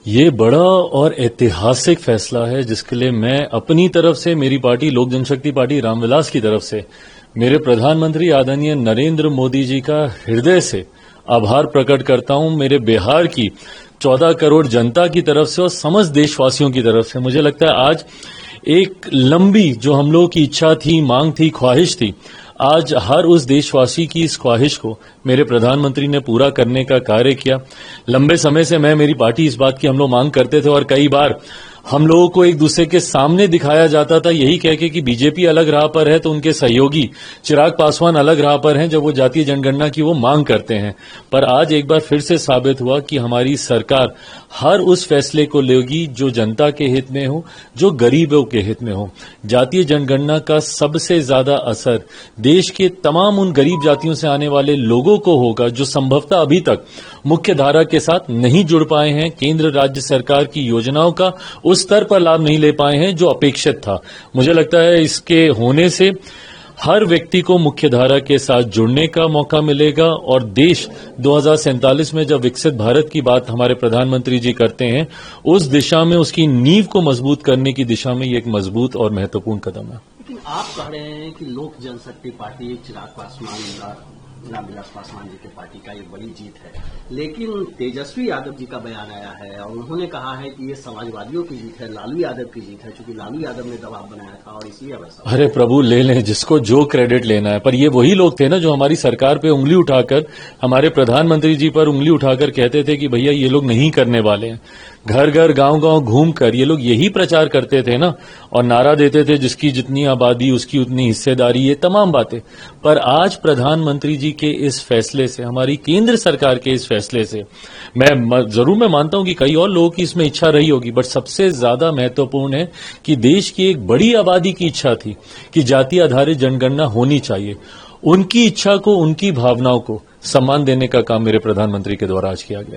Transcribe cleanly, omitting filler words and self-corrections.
ये बड़ा और ऐतिहासिक फैसला है जिसके लिए मैं अपनी तरफ से, मेरी पार्टी लोक जनशक्ति पार्टी रामविलास की तरफ से मेरे प्रधानमंत्री आदरणीय नरेंद्र मोदी जी का हृदय से आभार प्रकट करता हूं। मेरे बिहार की 14 करोड़ जनता की तरफ से और समस्त देशवासियों की तरफ से मुझे लगता है आज एक लंबी जो हम लोगों की इच्छा थी, मांग थी, ख्वाहिश थी, आज हर उस देशवासी की इस ख्वाहिश को मेरे प्रधानमंत्री ने पूरा करने का कार्य किया। लंबे समय से मेरी पार्टी इस बात की हम लोग मांग करते थे और कई बार हम लोगों को एक दूसरे के सामने दिखाया जाता था यही कह के कि बीजेपी अलग राह पर है तो उनके सहयोगी चिराग पासवान अलग राह पर हैं जब वो जातीय जनगणना की वो मांग करते हैं। पर आज एक बार फिर से साबित हुआ कि हमारी सरकार हर उस फैसले को लेगी जो जनता के हित में हो, जो गरीबों के हित में हो। जातीय जनगणना का सबसे ज्यादा असर देश के तमाम उन गरीब जातियों से आने वाले लोगों को होगा जो संभवतः अभी तक मुख्य धारा के साथ नहीं जुड़ पाए हैं, केंद्र राज्य सरकार की योजनाओं का उस स्तर पर लाभ नहीं ले पाए हैं जो अपेक्षित था। मुझे लगता है इसके होने से हर व्यक्ति को मुख्य धारा के साथ जुड़ने का मौका मिलेगा और देश 2047 में जब विकसित भारत की बात हमारे प्रधानमंत्री जी करते हैं, उस दिशा में उसकी नींव को मजबूत करने की दिशा में ये एक मजबूत और महत्वपूर्ण कदम है। लेकिन आप कह रहे हैं कि लोक जनशक्ति पार्टी चिराग पासवान, रामविलास पासवान जी की पार्टी का ये बड़ी जीत है, लेकिन तेजस्वी यादव जी का बयान आया है और उन्होंने कहा है कि ये समाजवादियों की जीत है, लालू यादव की जीत है, क्योंकि लालू यादव ने दबाव बनाया था और इसलिए वैसा। अरे प्रभु, ले लें जिसको जो क्रेडिट लेना है, पर ये वही लोग थे ना जो हमारी सरकार पे उंगली उठाकर, हमारे प्रधानमंत्री जी पर उंगली उठाकर कहते थे कि भैया ये लोग नहीं करने वाले हैं। घर घर गांव गांव घूमकर ये लोग यही प्रचार करते थे ना और नारा देते थे जिसकी जितनी आबादी उसकी उतनी हिस्सेदारी, ये तमाम बातें। पर आज प्रधानमंत्री जी के इस फैसले से, हमारी केंद्र सरकार के इस फैसले से मैं मानता हूं कि कई और लोगों की इसमें इच्छा रही होगी, बट सबसे ज्यादा महत्वपूर्ण है कि देश की एक बड़ी आबादी की इच्छा थी कि जाति आधारित जनगणना होनी चाहिए। उनकी इच्छा को, उनकी भावनाओं को सम्मान देने का काम मेरे प्रधानमंत्री के द्वारा आज किया गया।